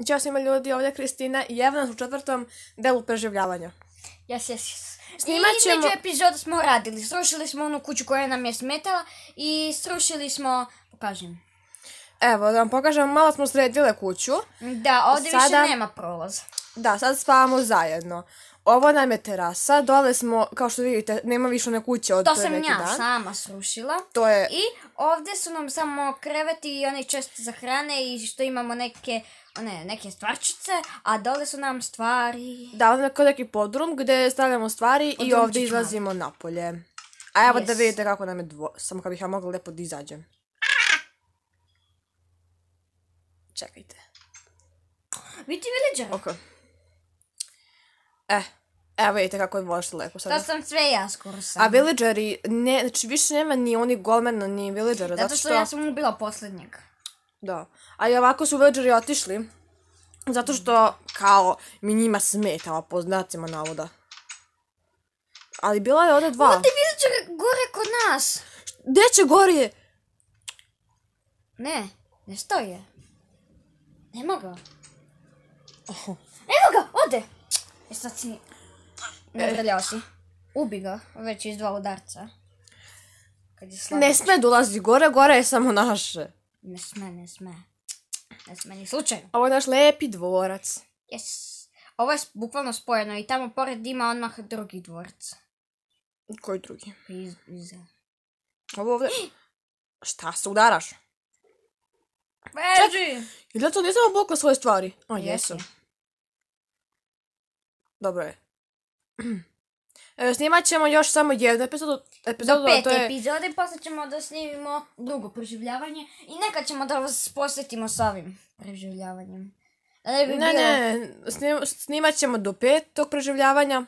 Ćao svima ljudi, ovdje je Kristina i evo nas u 4. delu preživljavanja. Yes. Snimat ćemo... I među epizoda smo radili. Srušili smo onu kuću koja nam je smetala i srušili smo... Pokažem. Evo, da vam pokažem, malo smo sredile kuću. Da, ovdje više nema prolaz. Da, sad spavamo zajedno. Ovo nam je terasa, dole smo, kao što vidite, nema više one kuće od to pre neki dan. To sam ja sama srušila. To je... I ovdje su nam samo kreveti i one česte za hrane i što imamo neke stvarčice, a dole su nam stvari. Da, ovdje je neki podrum gdje stavljamo stvari i ovdje izlazimo napolje. A evo da vidite kako nam je samo kad bih ja mogla lijepo da izađem. Čekajte. Vidite villagera? Ok. Evo vidite kako je dvorište lepo sada. To sam sve ja skoro sam. A villageri, znači više nema ni oni golmena ni villagera. Zato što ja sam ubila posljednjeg. Da, ali ovako su villageri otišli. Zato što, kao, mi njima smetala po znacima navoda. Ali bila je ovdje 2. Ovdje villager gore kod nas. Gdje će gore? Ne stoje. Nema ga. Evo ga, ode. Sad si... Ne vrljao si. Ubi ga, već iz 2 udarca. Ne sme dolazi gore, gore je samo naše. Ne sme. Ne sme ni slučajno. Ovo je naš lijepi dvorac. Yes. Ovo je bukvalno spojeno i tamo pored ima odmah drugi dvorac. Koji drugi? Iza. Ovo ovdje... Šta se udaraš? Beži! Ili to nisam obukla svoje stvari? O, jesu. Dobro je. Snimat ćemo još samo jednu epizodu. Do 5 epizode, poslije ćemo da snimimo drugo preživljavanje i nekad ćemo da vas posjetimo s ovim preživljavanjem. Snimat ćemo do 5. preživljavanja.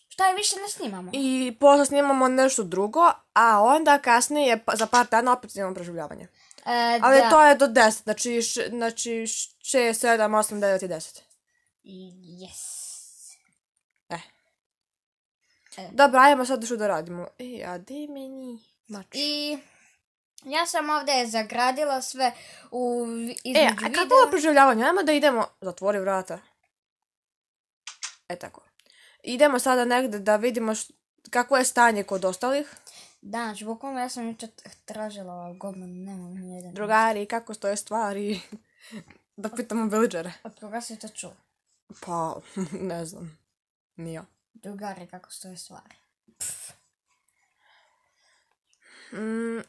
Šta je više ne snimamo? I posle snimamo nešto drugo, a onda kasnije za par dana opet snimamo preživljavanje. Ali to je do 10, znači 6, 7, 8, 9 i 10. Yes. Dobro, ajmo sad što da radimo. A di meni mač. I ja sam ovdje zagradila sve između videa. A kako je preživljavanje? Ajmo da idemo, zatvori vrata. Tako. Idemo sada negdje da vidimo kako je stanje kod ostalih. Da, znači bukvalno ja sam jučer tražila gomen, nemam nijedan. Drugari, kako stoje stvari? Da pitamo villagere. Od koga si to čuo? Pa, ne znam. Nije. Drugari, kako stoje stvari.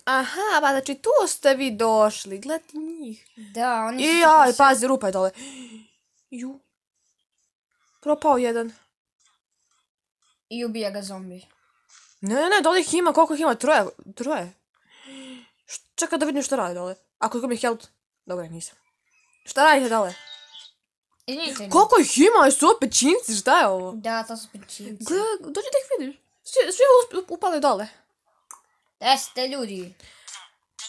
Aha, pa znači tu ste vi došli, gledajte njih. Da, oni su... Jaj, pazi, rupa je dole. Propao jedan. I ubija ga zombi. Ne, dole ih ima, koliko ih ima? Troje. Čekaj da vidim što radi dole. A koliko mi je health? Dobro, nisam. Šta radite dole? Koliko ih ima? Su opet činci, šta je ovo? Da, to su pečinci. Gle, dođi da ih vidiš. Svi upali dole. 10 ljudi.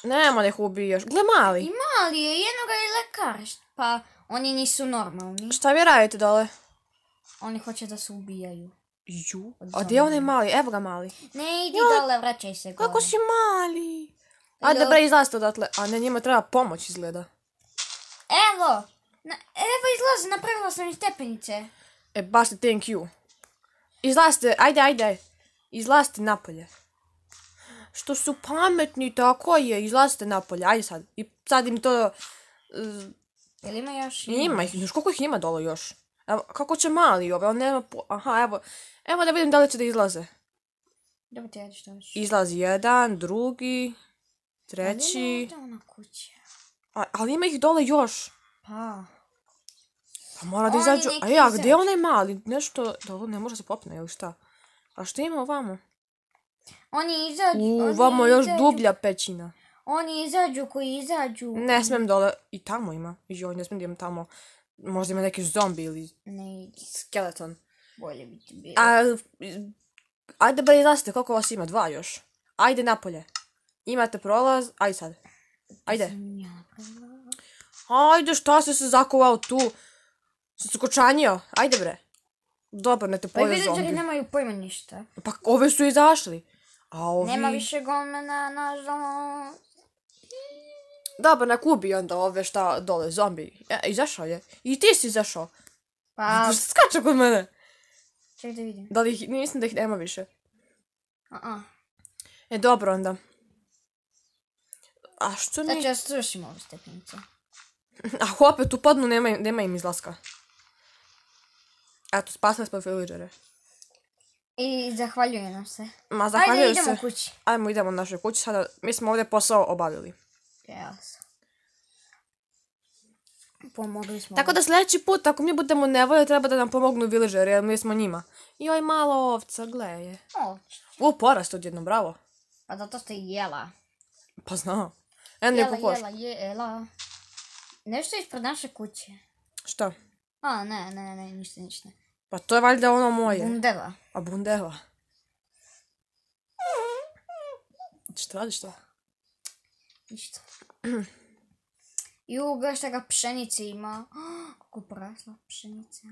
Nema da ih ubijaš. Gle, mali. I mali je, jednoga je lekar. Pa, oni nisu normalni. Šta vi radite dole? Oni hoće da se ubijaju. A gdje je onaj mali? Evo ga mali. Ne, idi dole, vraćaj se gore. Kako si mali? Ajde bre, izlazite odatle. A ne, njima treba pomoć izgleda. Evo izlazi, napravila sam i stepenice. Baš ti thank you. Izlazite, ajde. Izlazite napolje. Što su pametni, tako je. Izlazite napolje, ajde sad. I sad im to... Jel ima još? Ima ih, još koliko ih ima dole još? Evo, kako će mali ove, on nema... Aha, evo da vidim da li će da izlaze. Dobro ti ajde što još. Izlazi jedan, drugi, treći... Ali ima ovdje ona kuća. Ali ima ih dole još. Pa mora da izađu... A gdje je onaj mali? Nešto... Dobro, ne može se popne ili šta? A što ima ovamo? Oni izađu... Ovamo još dublja pećina. Oni izađu koji izađu... Ne smijem dole... I tamo ima. Joj, ne smijem da imam tamo... Možda ima neki zombi ili... skeleton. Bolje bi ti bilo. Ajde bre, izlazite, koliko vas ima? 2 još. Ajde napolje. Imate prolaz, ajde sad. Ajde. Ajde, šta si se zakovao tu? Si se kočanio? Ajde bre. Dobro, ne te pojde zombi. Pa villageri nemaju pojma ništa. Pa ove su izašli. A ovi... Nema više golmena, nažalost. Dobro, nek ubi onda ove šta dole, zombi. Izašao je. I ti si izašao. Pa, Skače kod mene. ček da vidim. Da li ih, mislim da ih nema više. A. Dobro onda. A što Sad mi... ću ja srušim ovu stepenicu. Ako opet upadnu, nema im izlaska. Eto, spasili smo villagere. I zahvaljujem nam se. Ma, zahvaljujem se. Ajde, idemo kući. Ajmo, idemo u našoj kući. Sada, mi smo ovdje posao obavili. Yes. Pomogli smo. Tako da sljedeći put, ako mi budemo nevolje, treba da nam pomognu villageri, jer mi smo njima. Joj, malo ovca, gle je. Porast odjedno, bravo. Pa zato ste jela. Pa znam. Eno je kokoš. Jela. Nešto ispred naše kuće. Šta? A, ne, ništa. Pa to je valjda ono moje. Bundeva. A bundeva. Šta radiš to? Ništa. Ju, gledaj šta ga pšenice ima. Kako porasla pšenica.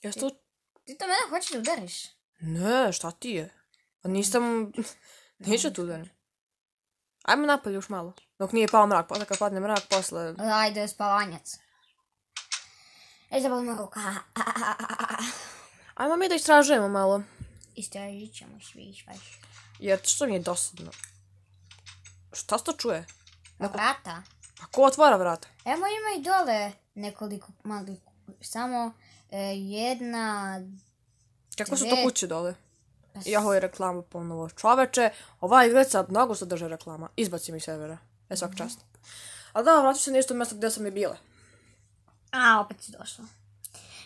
Jes to... Ti to mene hoćeš da udariš? Ne, šta ti je? Pa nisam... Neću tu udarim. Ajmo napolje još malo. Dok nije pao mrak, pa kad padne mrak, posle... Ajde, spavanjac. Zaboli me ruka. Ajmo mi da istražujemo malo. Istražit ćemo svi baš. Jer što mi je dosadno? Šta se to čuje? Vrata. Pa ko otvara vrata? Evo ima i dole nekoliko malih. Samo jedna... Kako su to kuće dole? Ja ovo je reklama ponovo. Čoveče, ova igrica mnogo sadrža reklama. Izbaci mi servera. Svaka čast. Ali da, vraću se na isto mjesto gdje sam i bila. A, opet si došla.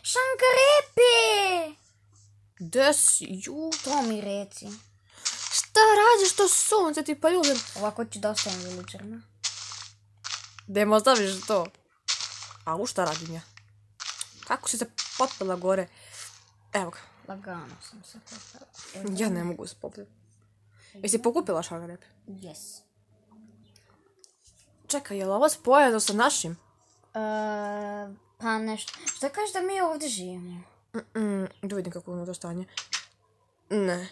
Šankarepe! Gdje si? Ju. To mi reci. Šta radiš to sunce ti pa ljubim? Ovako ću da ostavim villagerima. Gdje mu ostaviš to? A u šta radim ja? Kako si se popela gore? Evo ga. Lagano sam se popela. Ja ne mogu se popiti. Jesi pokupila šankarepe? Yes. Čekaj, je li ovo spojeno sa našim? Pa nešto. Šta kažeš da mi ovdje živimo? Da vidim kako je ono to stanje. Ne.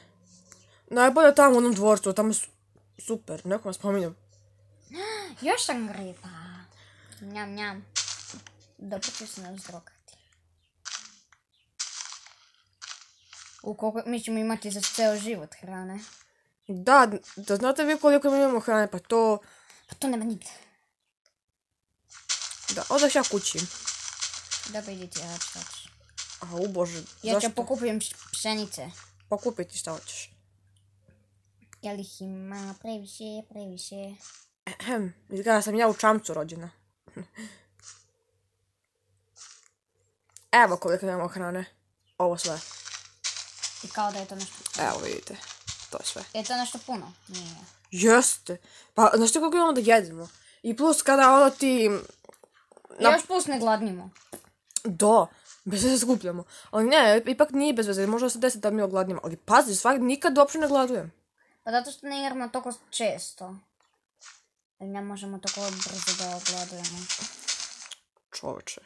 Najbolje tamo u onom dvorcu, tamo je super. Neko vam spominjam. Još sam gripa. Njam. Dobro ću se nas drogati. Koliko mi ćemo imati za ceo život hrane? Da znate vi koliko mi imamo hrane, pa to... Pa to nema nigde. Da, odaš ja kući. Dobro, idi ti rad šta ćeš. A, bože, Ja zašto? ću pokupim pšenice. Pokupiti šta hoćeš. Jel ih ima previše? Izgleda sam ja u čamcu rođena. Evo koliko imamo hrane. Ovo sve. I kao da je to nešto... Evo vidite. To je sve. Je to nešto puno? Nije. Jeste. Pa, znaš ti koliko imamo da jedemo? I plus kada ono ti... Još plus ne gladnimo. Da, bez veze skupljamo. Ali ne, ipak nije bez veze, možda se desi da mi ogladnimo. Ali pazi, nikad uopće ne gladujem. Pa zato što ne igramo toliko često. Jer ne možemo tako brzo da ogladujemo. Čoveče.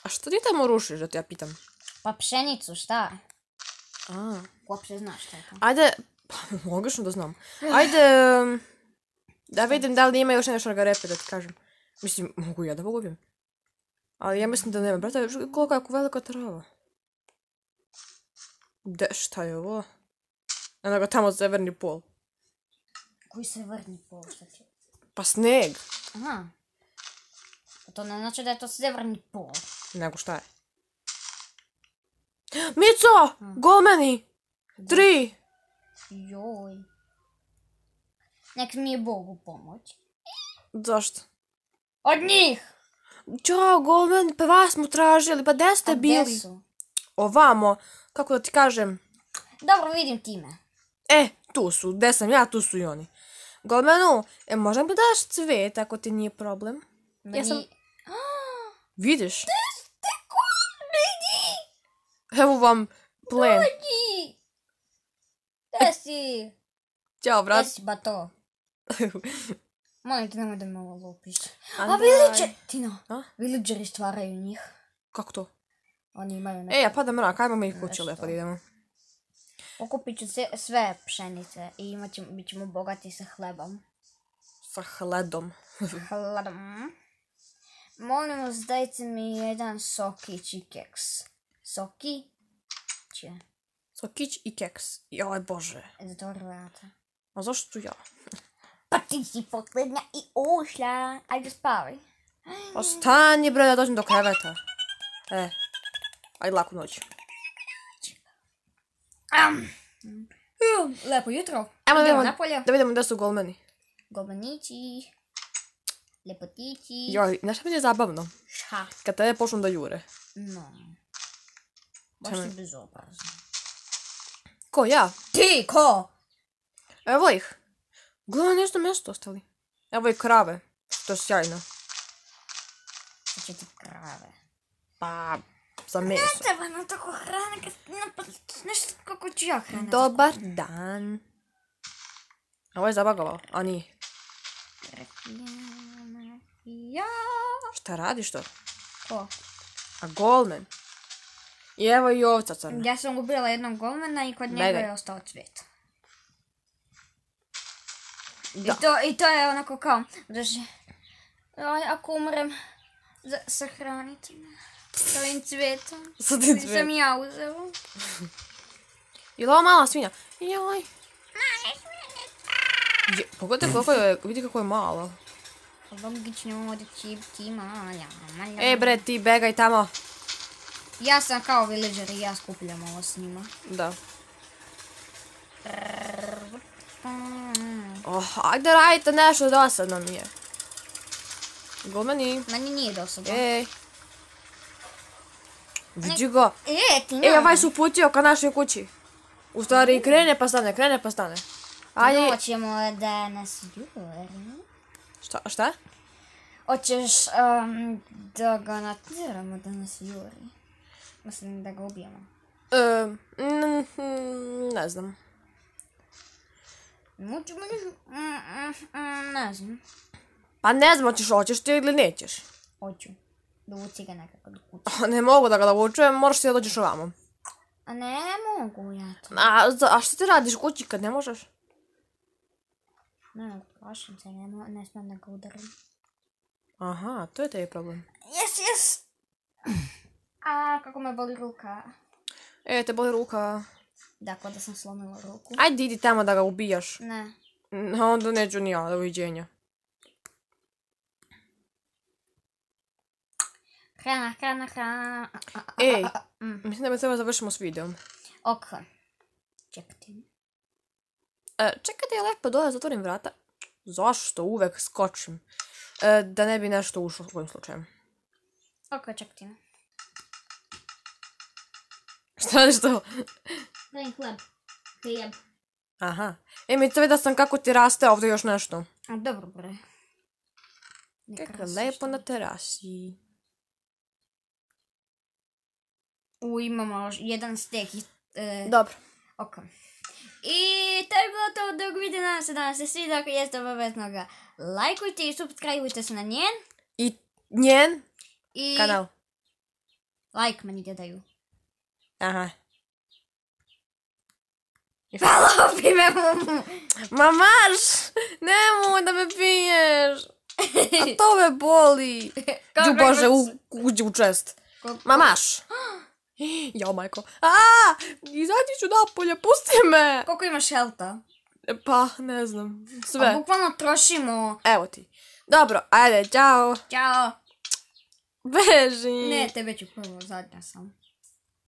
A što ti tamo rušiš, da te ja pitam? Pa pšenicu, šta? A. Uopće znaš šta je to. Ajde, pa logično da znam. Ajde, da vidim da li ima još nešto šankarepe, da ti kažem. Mislim, mogu ja da pogubim. Ali ja mislim da nema. Brate, koliko je velika trava. Šta je ovo? Eno ga tamo severni pol. Koji severni pol, šta će? Pa sneg. Aha. Pa to ne znači da je to severni pol. Nego šta je? Mico! Golmeni! 3! Joj. Nek mi je Bogu pomoć. Zašto? Od njih! Ćao, golmeni, pa vas smo tražili, pa gdje ste bili? Gdje su? Ovamo, kako da ti kažem? Dobro, vidim time. Tu su, gdje sam ja, tu su i oni. Golmenu, možda mi daš cvet ako ti nije problem? Ja sam... Vidiš? Evo vam plen. Dođi! Gdje si? Ćao, brat. Gdje si ba to? Molim te, nemoj da me ovo lupiš. A villager... Tino, A? villageri stvaraju njih. Kako to? Oni imaju neko... Ja pada mrak, ajmo mi kući lepo da idemo. Pokupit ću sve pšenice i bit ćemo bogati sa hlebom. Sa hledom. Hladom. Molim vas, dajte mi jedan sokić i keks. Sokić. Sokić i keks. Joj, bože. Zatvori vrata. A zašto ja? Pa ti si posljednja i ušla. Ajde spavaj. Pa stani bre da dođem do kreveta. Ajde laku noć. Lepo jutro. Idemo napolje. da vidimo gdje su golmeni. Golmanići. Lepotići. Joj, znaš šta mi je zabavno? Šta? Kad tebe počnu da jure. No. Baš si bezobrazno. Ko, ja? Ti, ko? Evo ih. Gledaj, nešto mjesto ostali. Evo i krave. To je sjajno. Šta će ti krave? Pa, za meso. Ne treba nam tako hrana, nešto kako ću ja hrana. Dobar dan. Ovo je zabagalo, a nije. Ja. Šta radiš to? Ko? A golmen. I evo i ovca crna. Ja sam ubila jednog golmana i kod njega je ostao cvijet. Da. I to je onako kao, drži, ako umrem, sahranite me s ovim cvijetom. Sa tim cvijetom. Sam ja uzela. Je li ovo mala svinja? Joj. Pogledaj koliko je, vidi kako je malo. Logično da će ti mala. Bre, ti begaj tamo. Ja sam kao villager i ja skupljam ovo s njima. Da. Ajde radite nešto, dosadno mi je. Golmeni. Meni nije dosadno. Vidi ga. Ti ne. Ovaj su uputio ka našoj kući. U stvari, krene pa stane. Ajde. Hoćemo da nas jure. Šta? Hoćeš da ga natjeramo da nas juri. Mislim da ga ubijemo. Ne znam. Ne znam. Pa ne znam, hoćeš ti ili nećeš. Hoću. Dovuci ga nekako do kuće. Ne mogu da ga dovučujem, moraš ti da dođeš ovamo. A ne mogu ja to. A što ti radiš u kući kad ne možeš? Ne, plašim se, ne smijem da ga udarim. Aha, to je tebi problem. Yes! A, kako me boli ruka. Te boli ruka. Dakle, da sam slomila ruku. Ajde, idi tamo da ga ubijaš. Ne. Onda neću ni ja, doviđenja. Hrana. Mislim da bi treba završimo s videom. Ok. Čekajte. Čekajte, ja lepo dole zatvorim vrata. Zašto uvek skočim? Da ne bi nešto ušlo u kojim slučajem. Ok, čekajte. Šta radiš to? Dajem hljeb. Aha. Mi to vidio sam kako ti raste ovdje još nešto. Dobro, bre. Kako je lepo na terasi. Imamo jedan stek. Dobro. Ok. I to je bilo to od drugog videa. Nadam se da vam se sviđa. Ako jeste, obavezno ga lajkujte i subscribeujte se na njen. I njen I kanal. Like meni da daju. Aha. Hvala, pive mu. Mamaš! Nemoj da me piješ! A to me boli! Ju bože, uđi u čest. Mamaš! Jao, majko. Izađi ću napolje, pusti me! Koliko imaš helta? Pa, ne znam. Sve. A bukvalno trošimo. Evo ti. Dobro, ajde, čao. Ćao. Beži. Ne, tebe ću prvo, zadnja sam.